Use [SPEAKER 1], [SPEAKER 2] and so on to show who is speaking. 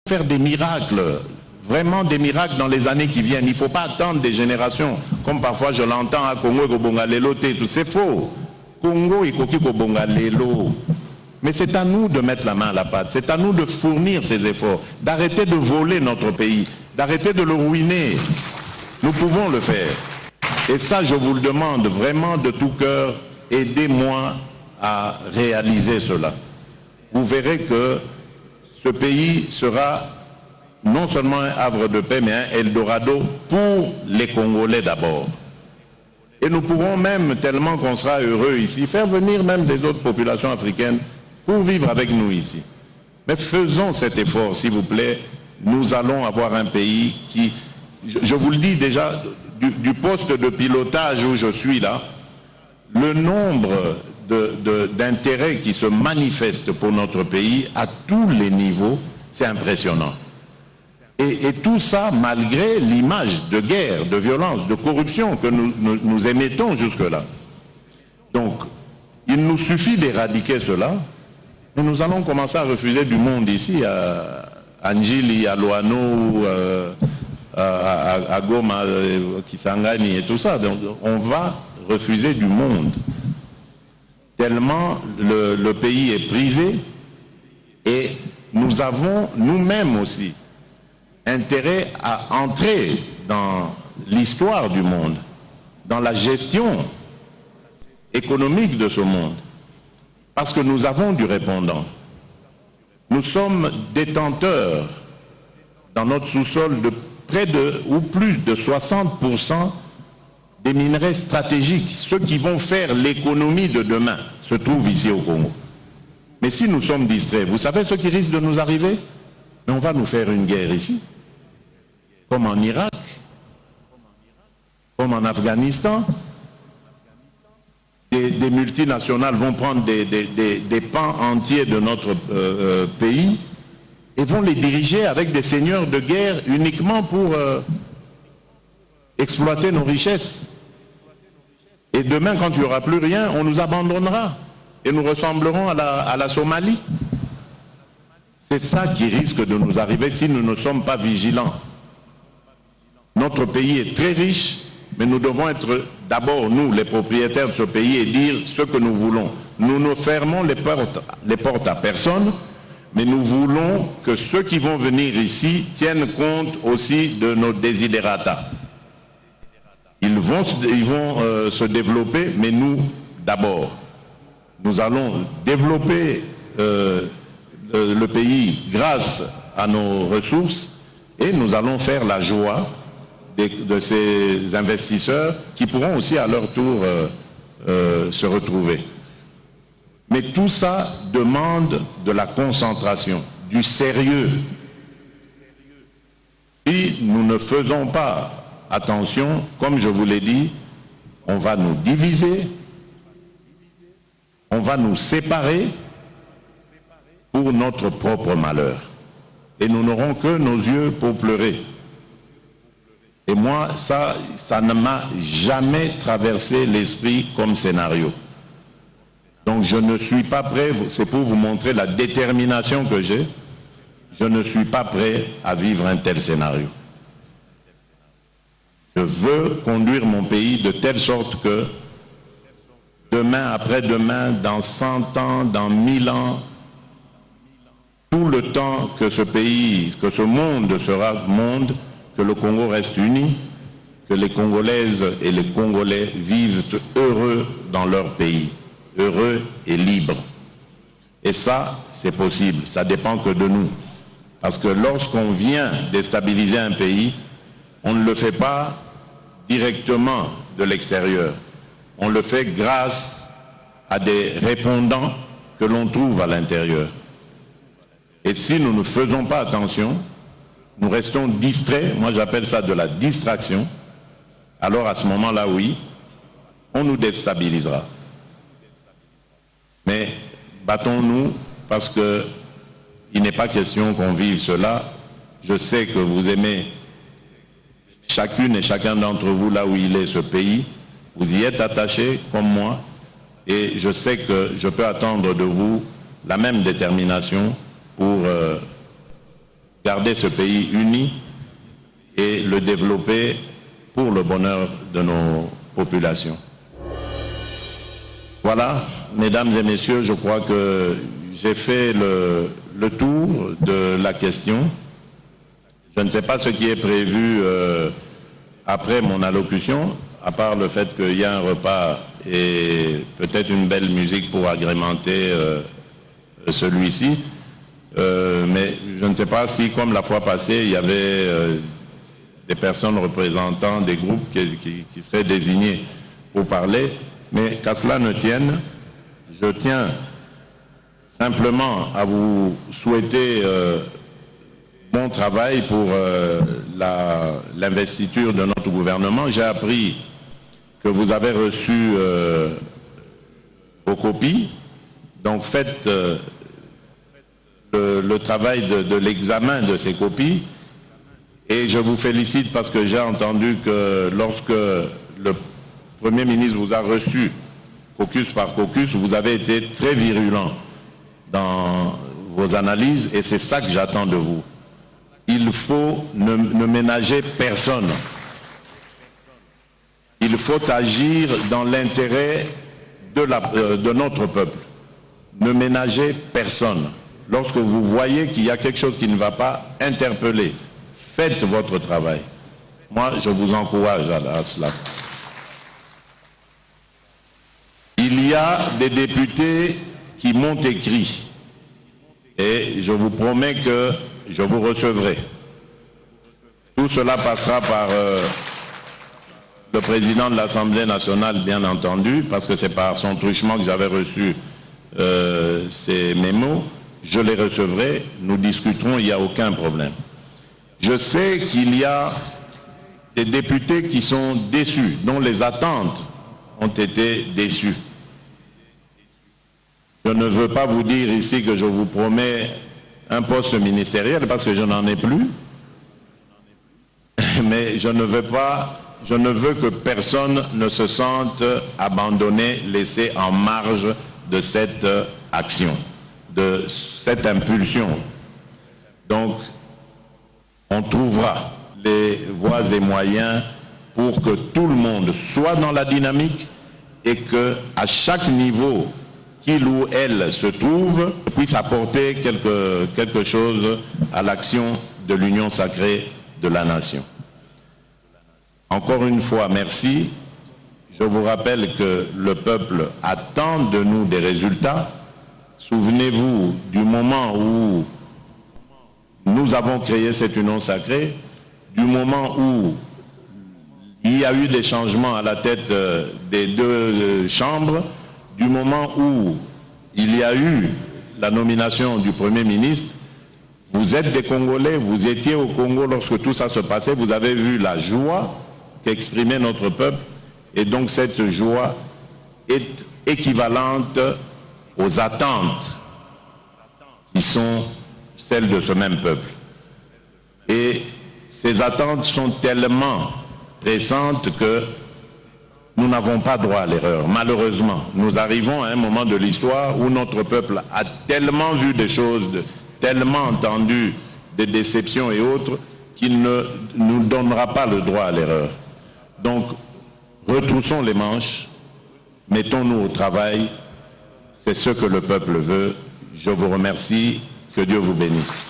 [SPEAKER 1] faire des miracles, vraiment des miracles dans les années qui viennent. Il ne faut pas attendre des générations, comme parfois je l'entends à Congo et Kobongalelo, c'est faux. Congo et Kobongalelo. Mais c'est à nous de mettre la main à la pâte, c'est à nous de fournir ces efforts, d'arrêter de voler notre pays, d'arrêter de le ruiner. Nous pouvons le faire. Et ça, je vous le demande vraiment de tout cœur, aidez-moi à réaliser cela. Vous verrez que ce pays sera non seulement un havre de paix, mais un Eldorado pour les Congolais d'abord. Et nous pourrons même, tellement qu'on sera heureux ici, faire venir même des autres populations africaines pour vivre avec nous ici. Mais faisons cet effort, s'il vous plaît. Nous allons avoir un pays qui, je vous le dis déjà, du poste de pilotage où je suis là, le nombre d'intérêts qui se manifestent pour notre pays à tous les niveaux, c'est impressionnant. Et tout ça malgré l'image de guerre, de violence, de corruption que nous émettons jusque-là. Donc, il nous suffit d'éradiquer cela, mais nous allons commencer à refuser du monde ici, à Njili, à Loano, à Goma, Kisangani et tout ça. Donc, on va refuser du monde. Tellement le pays est brisé et nous avons nous-mêmes aussi intérêt à entrer dans l'histoire du monde, dans la gestion économique de ce monde, parce que nous avons du répondant. Nous sommes détenteurs dans notre sous-sol de près de ou plus de 60% des minerais stratégiques, ceux qui vont faire l'économie de demain, se trouvent ici au Congo. Mais si nous sommes distraits, vous savez ce qui risque de nous arriver? Mais on va nous faire une guerre ici, comme en Irak, comme en Afghanistan. Des multinationales vont prendre des pans entiers de notre pays et vont les diriger avec des seigneurs de guerre uniquement pour exploiter nos richesses. Et demain, quand il n'y aura plus rien, on nous abandonnera et nous ressemblerons à la Somalie. C'est ça qui risque de nous arriver si nous ne sommes pas vigilants. Notre pays est très riche, mais nous devons être d'abord, nous, les propriétaires de ce pays, et dire ce que nous voulons. Nous ne fermons les portes à personne, mais nous voulons que ceux qui vont venir ici tiennent compte aussi de nos desiderata. Ils vont se développer, mais nous, d'abord. Nous allons développer le pays grâce à nos ressources et nous allons faire la joie de ces investisseurs qui pourront aussi à leur tour se retrouver. Mais tout ça demande de la concentration, du sérieux. Si nous ne faisons pas attention, comme je vous l'ai dit, on va nous diviser, on va nous séparer pour notre propre malheur. Et nous n'aurons que nos yeux pour pleurer. Et moi, ça ne m'a jamais traversé l'esprit comme scénario. Donc je ne suis pas prêt, c'est pour vous montrer la détermination que j'ai, je ne suis pas prêt à vivre un tel scénario. Je veux conduire mon pays de telle sorte que demain, après-demain, dans 100 ans, dans 1000 ans, tout le temps que ce pays, que ce monde sera monde, que le Congo reste uni, que les Congolaises et les Congolais vivent heureux dans leur pays, heureux et libres. Et ça, c'est possible, ça dépend que de nous. Parce que lorsqu'on vient déstabiliser un pays, on ne le fait pas directement de l'extérieur. On le fait grâce à des répondants que l'on trouve à l'intérieur. Et si nous ne faisons pas attention, nous restons distraits, moi j'appelle ça de la distraction, alors à ce moment-là, oui, on nous déstabilisera. Mais battons-nous parce qu'il n'est pas question qu'on vive cela. Je sais que vous aimez chacune et chacun d'entre vous là où il est, ce pays. Vous y êtes attachés comme moi et je sais que je peux attendre de vous la même détermination pour garder ce pays uni et le développer pour le bonheur de nos populations. Voilà, mesdames et messieurs, je crois que j'ai fait le tour de la question. Je ne sais pas ce qui est prévu après mon allocution, à part le fait qu'il y a un repas et peut-être une belle musique pour agrémenter celui-ci. Mais je ne sais pas si, comme la fois passée, il y avait des personnes représentant des groupes qui seraient désignés pour parler. Mais qu'à cela ne tienne, je tiens simplement à vous souhaiter bon travail pour l'investiture de notre gouvernement. J'ai appris que vous avez reçu vos copies. Donc faites le travail de l'examen de ces copies. Et je vous félicite parce que j'ai entendu que lorsque le Premier ministre vous a reçu caucus par caucus, vous avez été très virulent dans vos analyses et c'est ça que j'attends de vous. Il faut ne ménager personne. Il faut agir dans l'intérêt de notre peuple. Ne ménagez personne. Lorsque vous voyez qu'il y a quelque chose qui ne va pas, interpellez. Faites votre travail. Moi, je vous encourage à cela. Il y a des députés qui m'ont écrit et je vous promets que je vous recevrai. Tout cela passera par le président de l'Assemblée nationale, bien entendu, parce que c'est par son truchement que j'avais reçu ces mémos. Je les recevrai, nous discuterons, il n'y a aucun problème. Je sais qu'il y a des députés qui sont déçus, dont les attentes ont été déçues. Je ne veux pas vous dire ici que je vous promets un poste ministériel parce que je n'en ai plus. Mais je ne veux que personne ne se sente abandonné, laissé en marge de cette action, de cette impulsion. Donc, on trouvera les voies et moyens pour que tout le monde soit dans la dynamique et que à chaque niveau qu'il ou elle se trouve puisse apporter quelque chose à l'action de l'union sacrée de la nation. Encore une fois, merci. Je vous rappelle que le peuple attend de nous des résultats. Souvenez-vous du moment où nous avons créé cette union sacrée, du moment où il y a eu des changements à la tête des deux chambres, du moment où il y a eu la nomination du Premier ministre. Vous êtes des Congolais, vous étiez au Congo lorsque tout ça se passait, vous avez vu la joie qu'exprimait notre peuple, et donc cette joie est équivalente aux attentes qui sont celles de ce même peuple. Et ces attentes sont tellement pressantes que nous n'avons pas droit à l'erreur. Malheureusement, nous arrivons à un moment de l'histoire où notre peuple a tellement vu des choses, tellement entendu des déceptions et autres, qu'il ne nous donnera pas le droit à l'erreur. Donc, retroussons les manches, mettons-nous au travail, c'est ce que le peuple veut. Je vous remercie, que Dieu vous bénisse.